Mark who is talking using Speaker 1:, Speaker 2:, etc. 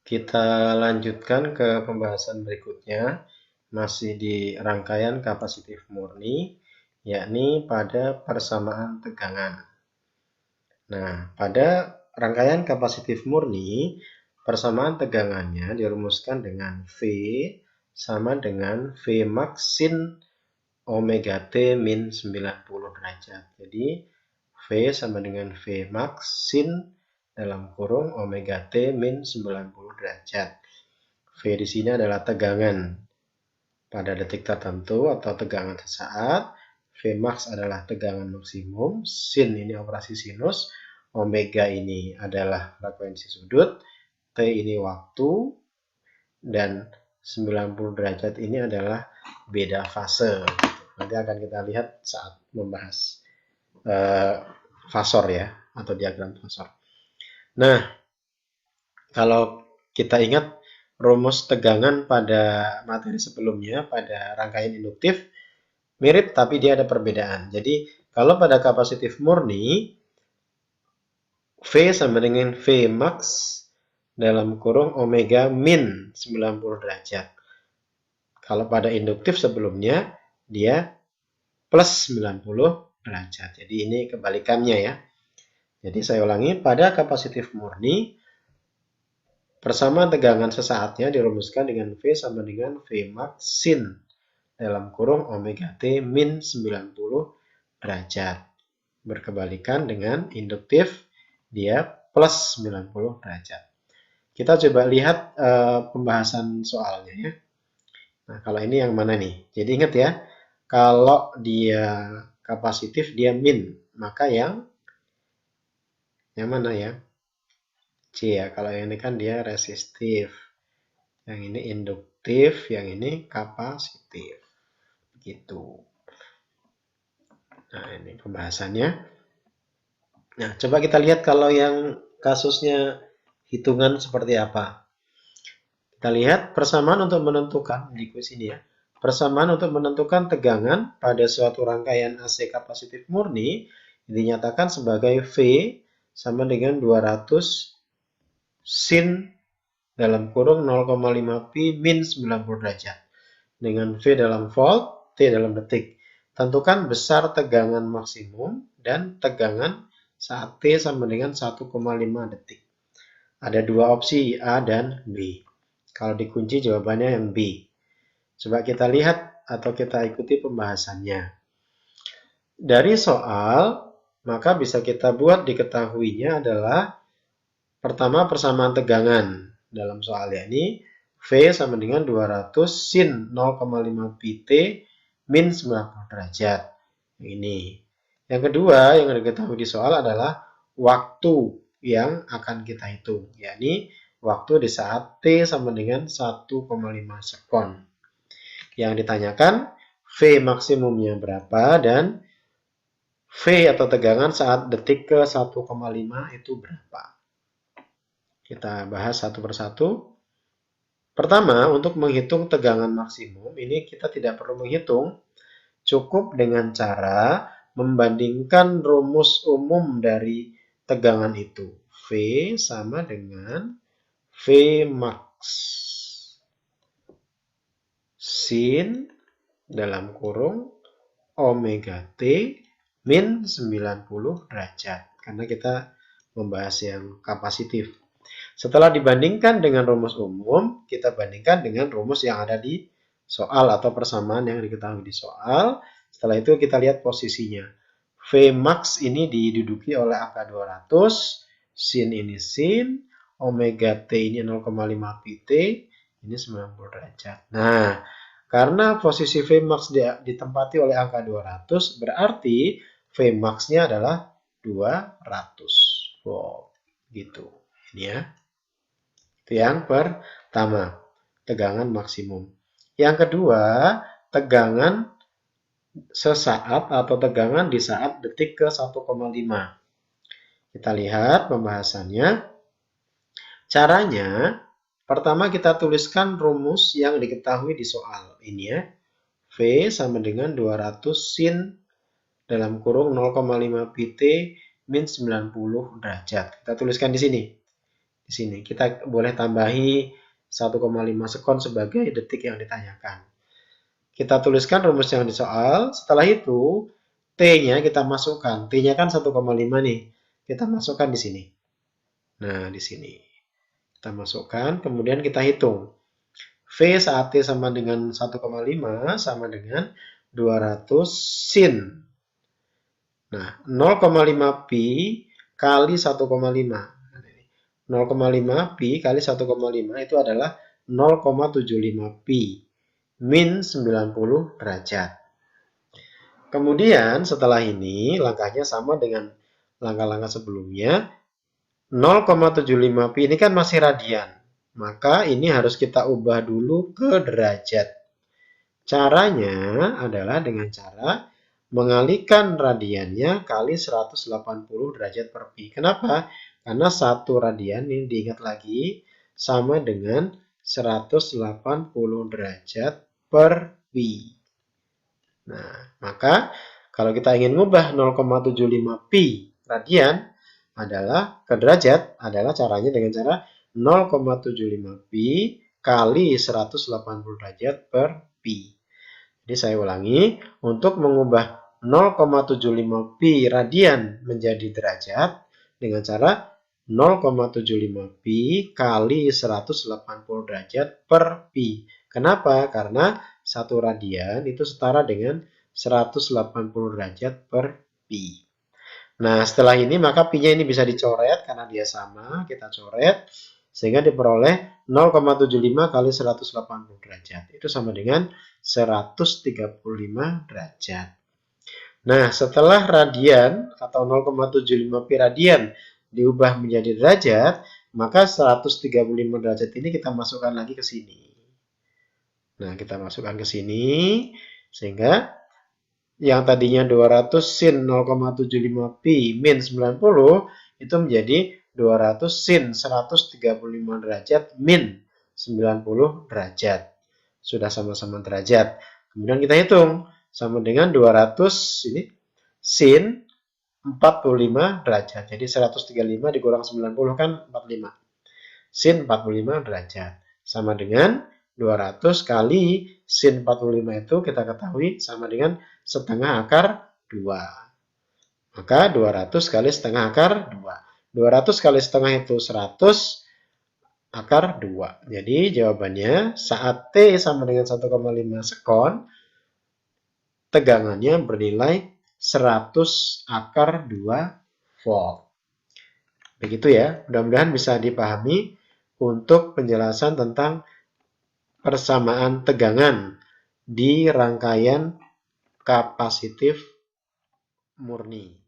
Speaker 1: Kita lanjutkan ke pembahasan berikutnya, masih di rangkaian kapasitif murni, yakni pada persamaan tegangan. Nah, pada rangkaian kapasitif murni, persamaan tegangannya dirumuskan dengan V sama dengan V max sin omega T min 90 derajat. Jadi, V sama dengan V max sin dalam kurung omega T min 90 derajat. V di sini adalah tegangan pada detik tertentu atau tegangan sesaat. V max adalah tegangan maksimum. Sin ini operasi sinus. Omega ini adalah frekuensi sudut. T ini waktu. Dan 90 derajat ini adalah beda fase. Nanti akan kita lihat saat membahas fasor ya, atau diagram fasor. Nah, kalau kita ingat rumus tegangan pada materi sebelumnya, pada rangkaian induktif, mirip tapi dia ada perbedaan. Jadi, kalau pada kapasitif murni, V sama dengan V max dalam kurung omega min 90 derajat. Kalau pada induktif sebelumnya, dia plus 90 derajat. Jadi ini kebalikannya ya. Jadi saya ulangi, pada kapasitif murni, persamaan tegangan sesaatnya dirumuskan dengan V sama dengan V max sin dalam kurung omega T min 90 derajat. Berkebalikan dengan induktif, dia plus 90 derajat. Kita coba lihat pembahasan soalnya ya. Nah, kalau ini yang mana nih? Jadi ingat ya, kalau dia kapasitif, dia min. Maka yang mana ya? C ya, kalau yang ini kan dia resistif. Yang ini induktif, yang ini kapasitif. Begitu. Nah, ini pembahasannya. Nah, coba kita lihat kalau yang kasusnya hitungan seperti apa. Kita lihat persamaan untuk menentukan, di kuis ini ya. Persamaan untuk menentukan tegangan pada suatu rangkaian AC kapasitif murni dinyatakan sebagai V sama dengan 200 sin dalam kurung 0,5 pi min 90 derajat. Dengan V dalam volt, T dalam detik. Tentukan besar tegangan maksimum dan tegangan saat T sama dengan 1,5 detik. Ada dua opsi, A dan B. Kalau dikunci jawabannya yang B. Coba kita lihat atau kita ikuti pembahasannya. Dari soal, maka bisa kita buat diketahuinya adalah pertama persamaan tegangan dalam soal ini V sama dengan 200 sin 0,5 pi T min 90 derajat. Ini. Yang kedua yang diketahui di soal adalah waktu yang akan kita hitung, yakni waktu di saat T sama dengan 1,5 sekon. Yang ditanyakan V maksimumnya berapa dan V atau tegangan saat detik ke 1,5 itu berapa. Kita bahas satu persatu. Pertama, untuk menghitung tegangan maksimum, ini kita tidak perlu menghitung. Cukup dengan cara membandingkan rumus umum dari tegangan itu. V sama dengan V max sin dalam kurung omega T min 90 derajat. Karena kita membahas yang kapasitif. Setelah dibandingkan dengan rumus umum, kita bandingkan dengan rumus yang ada di soal atau persamaan yang diketahui di soal. Setelah itu kita lihat posisinya. V max ini diduduki oleh angka 200, sin ini sin, omega T ini 0,5 pi T, ini 90 derajat. Nah, karena posisi V max ditempati oleh angka 200, berarti V max-nya adalah 200 volt. Gitu. Ini ya. Itu yang pertama, tegangan maksimum. Yang kedua, tegangan sesaat atau tegangan di saat detik ke 1,5. Kita lihat pembahasannya. Caranya, pertama kita tuliskan rumus yang diketahui di soal ini ya. V sama dengan 200 sin dalam kurung 0,5 pi T min 90 derajat. Kita tuliskan di sini. Di sini kita boleh tambahi 1,5 sekon sebagai detik yang ditanyakan. Kita tuliskan rumus yang di soal. Setelah itu, T-nya kita masukkan. T-nya kan 1,5 nih. Kita masukkan di sini. Nah, di sini. Kita masukkan, kemudian kita hitung. V saat T sama dengan 1,5 sama dengan 200 sin. Nah, 0,5 pi kali 1,5. 0,5 pi kali 1,5 itu adalah 0,75 pi. Min 90 derajat. Kemudian setelah ini langkahnya sama dengan langkah-langkah sebelumnya. 0,75 pi ini kan masih radian. Maka ini harus kita ubah dulu ke derajat. Caranya adalah dengan cara mengalihkan radiannya kali 180 derajat per pi. Kenapa? Karena 1 radian ini diingat lagi sama dengan 180 derajat per pi. Nah, maka kalau kita ingin mengubah 0,75 pi radian adalah ke derajat adalah caranya dengan cara 0,75 pi kali 180 derajat per pi. Jadi saya ulangi, untuk mengubah 0,75 pi radian menjadi derajat dengan cara 0,75 pi kali 180 derajat per pi. Kenapa? Karena 1 radian itu setara dengan 180 derajat per pi. Nah, setelah ini maka pi-nya ini bisa dicoret karena dia sama, kita coret sehingga diperoleh 0,75 kali 180 derajat. Itu sama dengan 135 derajat. Nah, setelah radian atau 0,75 pi radian diubah menjadi derajat, maka 135 derajat ini kita masukkan lagi ke sini. Nah, kita masukkan ke sini sehingga yang tadinya 200 sin 0,75 pi min 90 itu menjadi 200 sin 135 derajat min 90 derajat. Sudah sama-sama derajat. Kemudian kita hitung sama dengan 200 ini sin 45 derajat. Jadi 135 dikurang 90 kan 45. Sin 45 derajat. Sama dengan 200 kali sin 45 itu kita ketahui sama dengan setengah akar 2. Maka 200 kali setengah akar 2. 200 kali setengah itu 100 akar 2. Jadi jawabannya saat T sama dengan 1,5 sekon, tegangannya bernilai 100 akar 2 volt. Begitu ya, mudah-mudahan bisa dipahami untuk penjelasan tentang persamaan tegangan di rangkaian kapasitif murni.